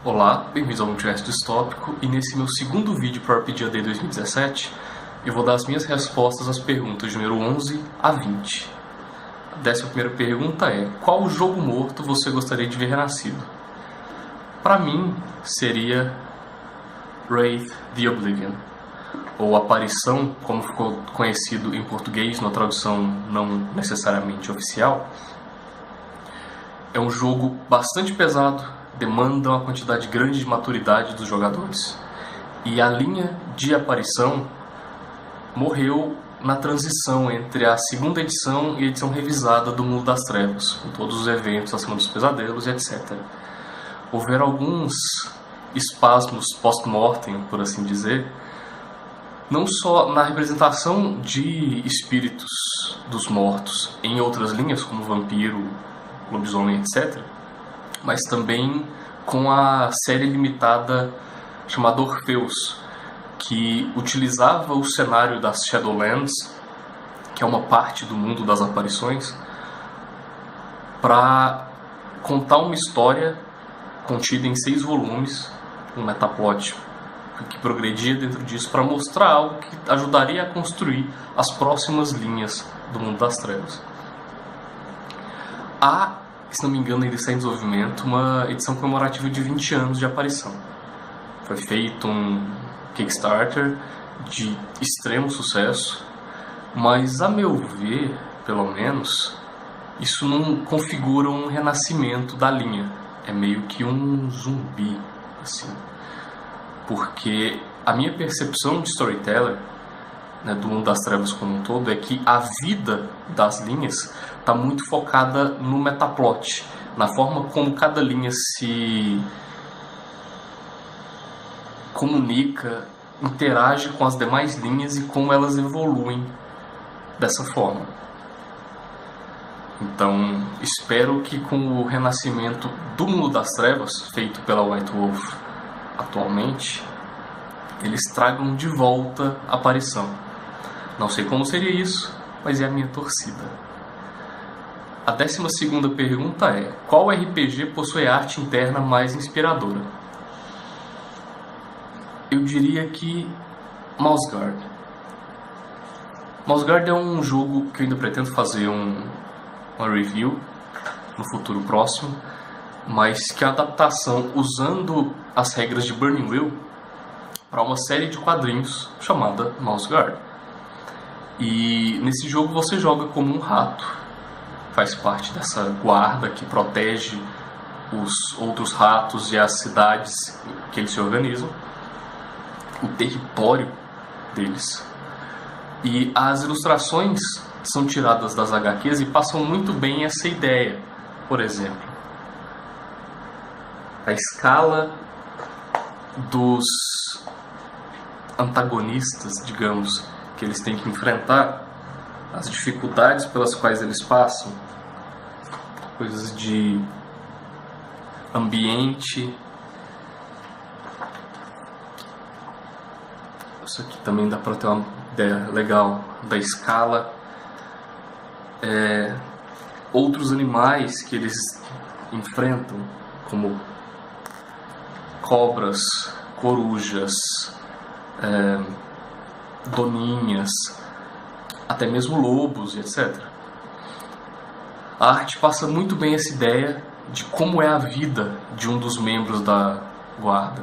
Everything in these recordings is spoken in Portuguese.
Olá, bem-vindos ao Multiverso Distópico, e nesse meu segundo vídeo para o RPG AD 2017 eu vou dar as minhas respostas às perguntas de número 11 a 20. A 11ª pergunta é: qual jogo morto você gostaria de ver renascido? Para mim seria Wraith the Oblivion, ou Aparição, como ficou conhecido em português na tradução não necessariamente oficial. É um jogo bastante pesado, demanda uma quantidade grande de maturidade dos jogadores. E a linha de Aparição morreu na transição entre a segunda edição e a edição revisada do Mundo das Trevas, com todos os eventos acima dos pesadelos e etc. Houveram alguns espasmos post-mortem, por assim dizer, não só na representação de espíritos dos mortos em outras linhas, como vampiro, lobisomem, etc., mas também com a série limitada chamada Orpheus, que utilizava o cenário das Shadowlands, que é uma parte do mundo das aparições, para contar uma história contida em 6 volumes, um metaplot que progredia dentro disso para mostrar algo que ajudaria a construir as próximas linhas do mundo das trevas. Há, se não me engano, ainda está em desenvolvimento uma edição comemorativa de 20 anos de Aparição. Foi feito um Kickstarter de extremo sucesso, mas a meu ver, pelo menos, isso não configura um renascimento da linha. É meio que um zumbi, assim. Porque a minha percepção de storyteller, né, do mundo das trevas como um todo, é que a vida das linhas está muito focada no metaplot, na forma como cada linha se comunica, interage com as demais linhas e como elas evoluem dessa forma. Então, espero que com o renascimento do mundo das trevas, feito pela White Wolf atualmente, eles tragam de volta a Aparição. Não sei como seria isso, mas é a minha torcida. A 12ª pergunta é: qual RPG possui a arte interna mais inspiradora? Eu diria que Mouseguard. Mouseguard é um jogo que eu ainda pretendo fazer uma review no futuro próximo, mas que é a adaptação usando as regras de Burning Wheel para uma série de quadrinhos chamada Mouseguard. E nesse jogo você joga como um rato, faz parte dessa guarda que protege os outros ratos e as cidades que eles se organizam, o território deles. E as ilustrações são tiradas das HQs e passam muito bem essa ideia. Por exemplo, a escala dos antagonistas, digamos, que eles têm que enfrentar, as dificuldades pelas quais eles passam, coisas de ambiente. Isso aqui também dá para ter uma ideia legal da escala. Outros animais que eles enfrentam, como cobras, corujas, doninhas, até mesmo lobos, etc. A arte passa muito bem essa ideia de como é a vida de um dos membros da guarda.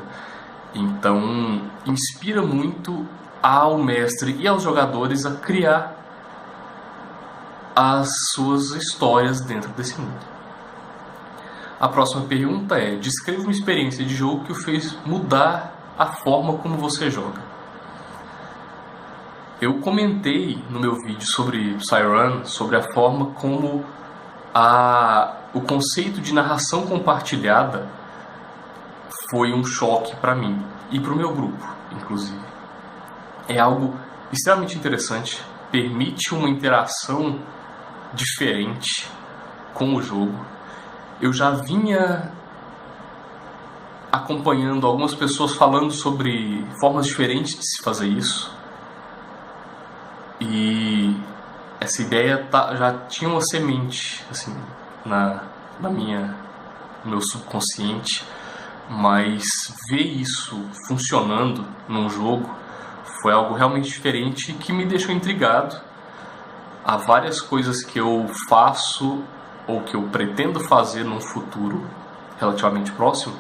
Então, inspira muito ao mestre e aos jogadores a criar as suas histórias dentro desse mundo. A próxima pergunta é: descreva uma experiência de jogo que o fez mudar a forma como você joga. Eu comentei no meu vídeo sobre Psyrun, sobre a forma como o conceito de narração compartilhada foi um choque para mim e para o meu grupo, inclusive. É algo extremamente interessante, permite uma interação diferente com o jogo. Eu já vinha acompanhando algumas pessoas falando sobre formas diferentes de se fazer isso, e essa ideia já tinha uma semente assim, no meu subconsciente, mas ver isso funcionando num jogo foi algo realmente diferente que me deixou intrigado. Há várias coisas que eu faço ou que eu pretendo fazer num futuro relativamente próximo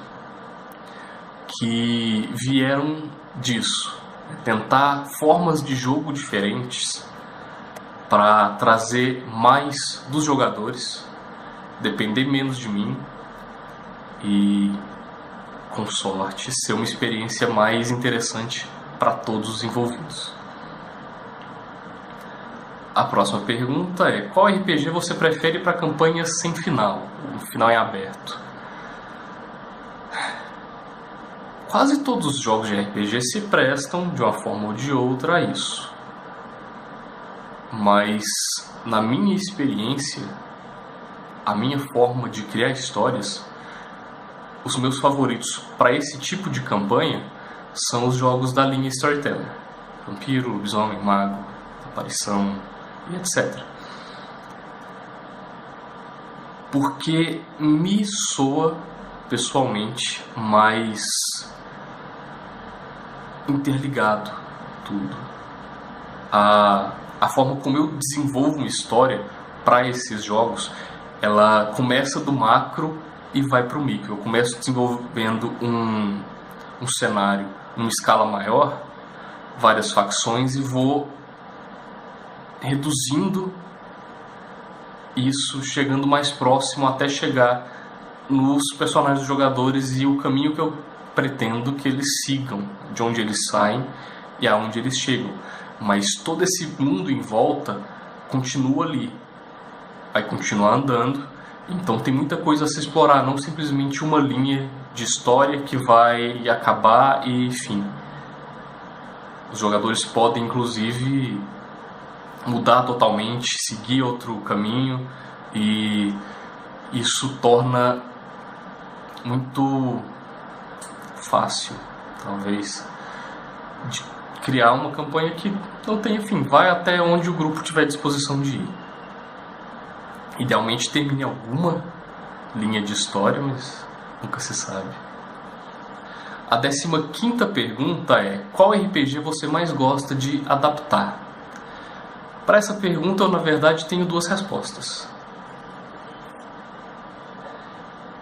que vieram disso. Tentar formas de jogo diferentes para trazer mais dos jogadores, depender menos de mim e, com sorte, ser uma experiência mais interessante para todos os envolvidos. A próxima pergunta é: qual RPG você prefere para campanhas sem final, o final em aberto? Quase todos os jogos de RPG se prestam, de uma forma ou de outra, a isso. Mas, na minha experiência, a minha forma de criar histórias, os meus favoritos para esse tipo de campanha são os jogos da linha Storyteller. Vampiro, lobisomem, mago, aparição e etc. Porque me soa, pessoalmente, mais interligado tudo. A forma como eu desenvolvo uma história para esses jogos, ela começa do macro e vai para o micro. Eu começo desenvolvendo um cenário numa escala maior, várias facções, e vou reduzindo isso, chegando mais próximo até chegar nos personagens dos jogadores e o caminho que eu pretendo que eles sigam, de onde eles saem e aonde eles chegam. Mas todo esse mundo em volta continua ali, vai continuar andando, então tem muita coisa a se explorar, não simplesmente uma linha de história que vai acabar e fim. Os jogadores podem, inclusive, mudar totalmente, seguir outro caminho, e isso torna muito fácil, talvez, de criar uma campanha que não tenha fim, vai até onde o grupo tiver disposição de ir. Idealmente termine alguma linha de história, mas nunca se sabe. A 15ª pergunta é: qual RPG você mais gosta de adaptar? Para essa pergunta eu, na verdade, tenho duas respostas.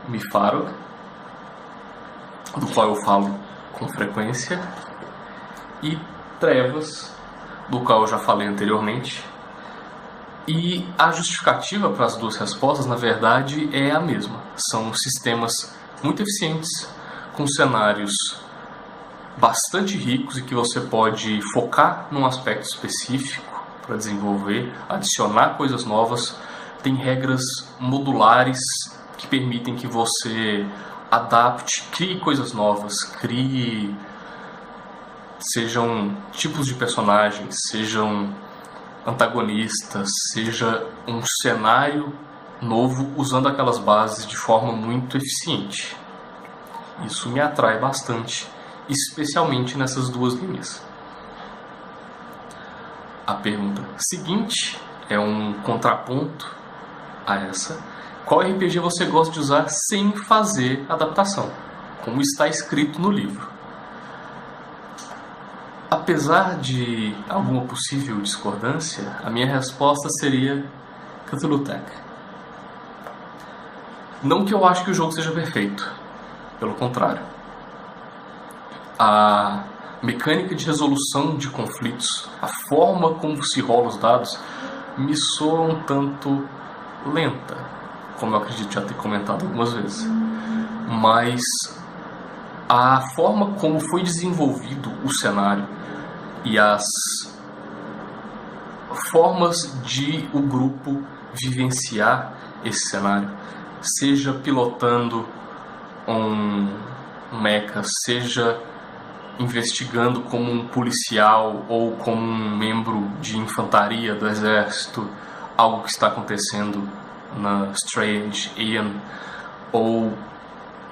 Mifaro, do qual eu falo com frequência, e Trevas, do qual eu já falei anteriormente. E a justificativa para as duas respostas, na verdade, é a mesma. São sistemas muito eficientes, com cenários bastante ricos e que você pode focar num aspecto específico para desenvolver, adicionar coisas novas. Tem regras modulares que permitem que você adapte, crie coisas novas, sejam tipos de personagens, sejam antagonistas, seja um cenário novo usando aquelas bases de forma muito eficiente. Isso me atrai bastante, especialmente nessas duas linhas. A pergunta seguinte é um contraponto a essa: qual RPG você gosta de usar sem fazer adaptação, como está escrito no livro? Apesar de alguma possível discordância, a minha resposta seria Cthulhu Tech. Não que eu ache que o jogo seja perfeito, pelo contrário. A mecânica de resolução de conflitos, a forma como se rola os dados, me soa um tanto lenta, como eu acredito já ter comentado algumas vezes. Mas a forma como foi desenvolvido o cenário e as formas de o grupo vivenciar esse cenário, seja pilotando um mecha, seja investigando como um policial ou como um membro de infantaria do exército, algo que está acontecendo na Strange Ian, ou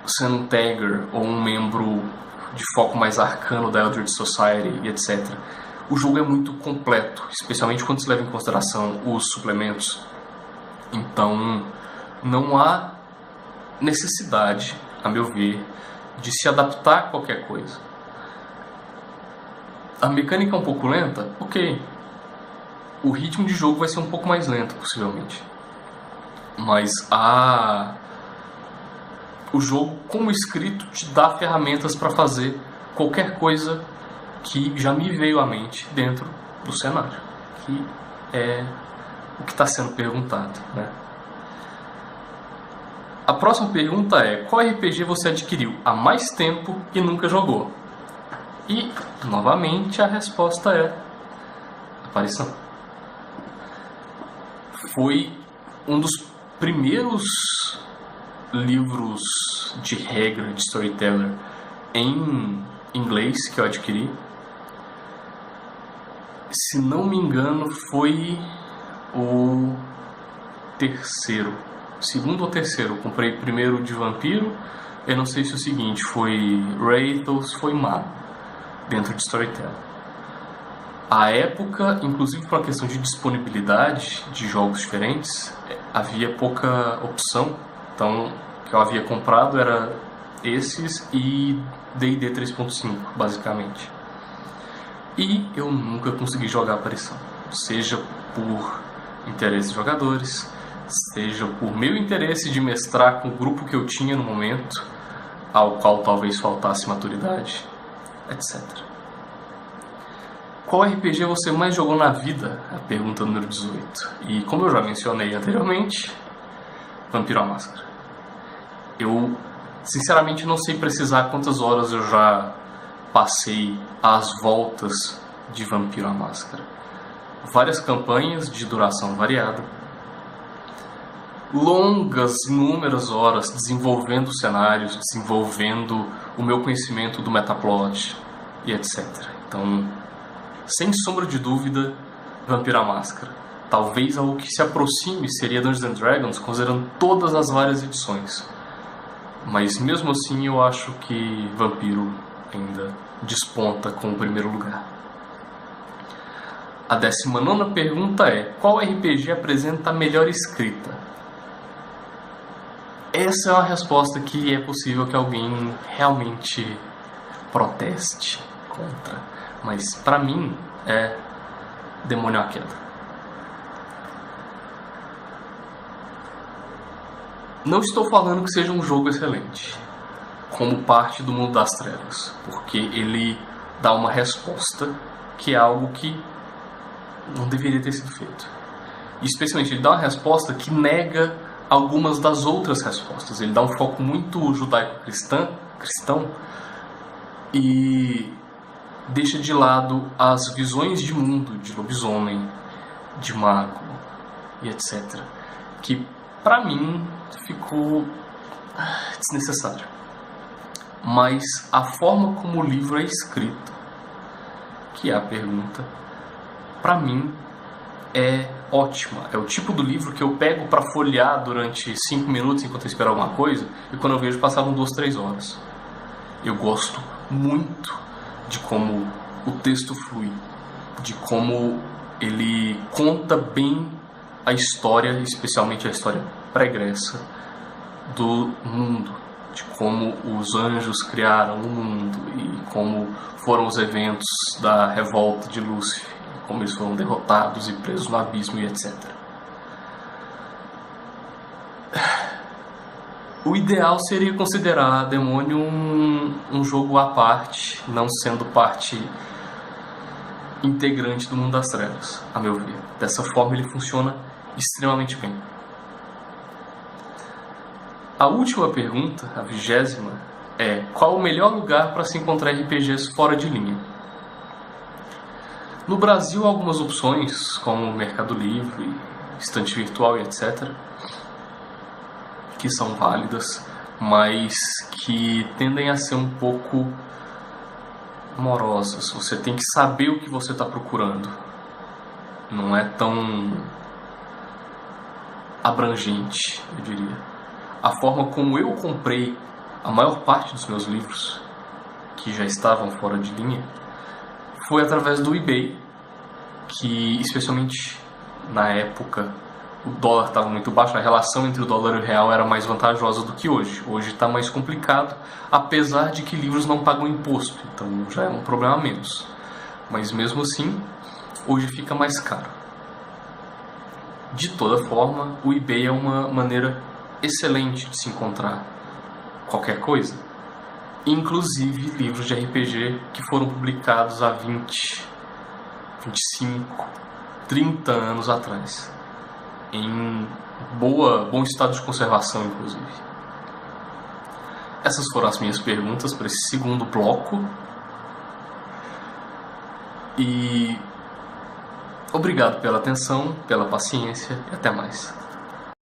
sendo um Tagger ou um membro de foco mais arcano da Eldritch Society e etc. O jogo é muito completo, especialmente quando se leva em consideração os suplementos. Então, não há necessidade, a meu ver, de se adaptar a qualquer coisa. A mecânica é um pouco lenta? Ok. O ritmo de jogo vai ser um pouco mais lento, possivelmente. Mas o jogo, como escrito, te dá ferramentas para fazer qualquer coisa que já me veio à mente dentro do cenário, que é o que está sendo perguntado, né? A próxima pergunta é: qual RPG você adquiriu há mais tempo e nunca jogou? E, novamente, a resposta é Aparição. Foi um dos primeiros livros de regra de Storyteller em inglês que eu adquiri. Se não me engano, foi o terceiro. Segundo ou terceiro. Eu comprei primeiro de Vampiro. Eu não sei se o seguinte foi Wraith ou se foi Mago dentro de Storyteller. À época, inclusive por uma questão de disponibilidade de jogos diferentes, havia pouca opção. Então, o que eu havia comprado era esses e D&D 3.5, basicamente. E eu nunca consegui jogar Aparição. Seja por interesse de jogadores, seja por meu interesse de mestrar com o grupo que eu tinha no momento, ao qual talvez faltasse maturidade, etc. Qual RPG você mais jogou na vida? A pergunta número 18. E como eu já mencionei anteriormente, Vampiro à Máscara. Eu, sinceramente, não sei precisar quantas horas eu já passei às voltas de Vampiro à Máscara. Várias campanhas de duração variada. Longas, inúmeras horas desenvolvendo cenários, desenvolvendo o meu conhecimento do metaplot e etc. Então, sem sombra de dúvida, Vampiro à Máscara. Talvez algo que se aproxime seria Dungeons & Dragons, considerando todas as várias edições. Mas mesmo assim eu acho que Vampiro ainda desponta com o primeiro lugar. A 19ª pergunta é: qual RPG apresenta a melhor escrita? Essa é uma resposta que é possível que alguém realmente proteste contra. Mas pra mim é Demônio à Queda. Não estou falando que seja um jogo excelente, como parte do mundo das trevas, porque ele dá uma resposta que é algo que não deveria ter sido feito. E, especialmente, ele dá uma resposta que nega algumas das outras respostas. Ele dá um foco muito judaico-cristão e deixa de lado as visões de mundo de lobisomem, de mago e etc. Que, pra mim, ficou desnecessário. Mas a forma como o livro é escrito, que é a pergunta, pra mim é ótima. É o tipo do livro que eu pego pra folhear durante 5 minutos enquanto eu espero alguma coisa, e quando eu vejo passavam 2, 3 horas. Eu gosto muito de como o texto flui, de como ele conta bem a história, especialmente a história pregressa do mundo, de como os anjos criaram o mundo e como foram os eventos da revolta de Lúcifer, como eles foram derrotados e presos no abismo e etc. O ideal seria considerar Demônio um jogo à parte, não sendo parte integrante do mundo das trevas, a meu ver. Dessa forma ele funciona extremamente bem. A última pergunta, a 20ª, é: qual o melhor lugar para se encontrar RPGs fora de linha? No Brasil, há algumas opções, como Mercado Livre, estante virtual e etc., que são válidas, mas que tendem a ser um pouco morosas. Você tem que saber o que você está procurando. Não é tão abrangente, eu diria. A forma como eu comprei a maior parte dos meus livros, que já estavam fora de linha, foi através do eBay, que especialmente na época o dólar estava muito baixo, a relação entre o dólar e o real era mais vantajosa do que hoje. Hoje está mais complicado, apesar de que livros não pagam imposto, então já é um problema a menos. Mas mesmo assim, hoje fica mais caro. De toda forma, o eBay é uma maneira excelente de se encontrar qualquer coisa, inclusive livros de RPG que foram publicados há 20, 25, 30 anos atrás, em bom estado de conservação, inclusive. Essas foram as minhas perguntas para esse segundo bloco. E obrigado pela atenção, pela paciência e até mais.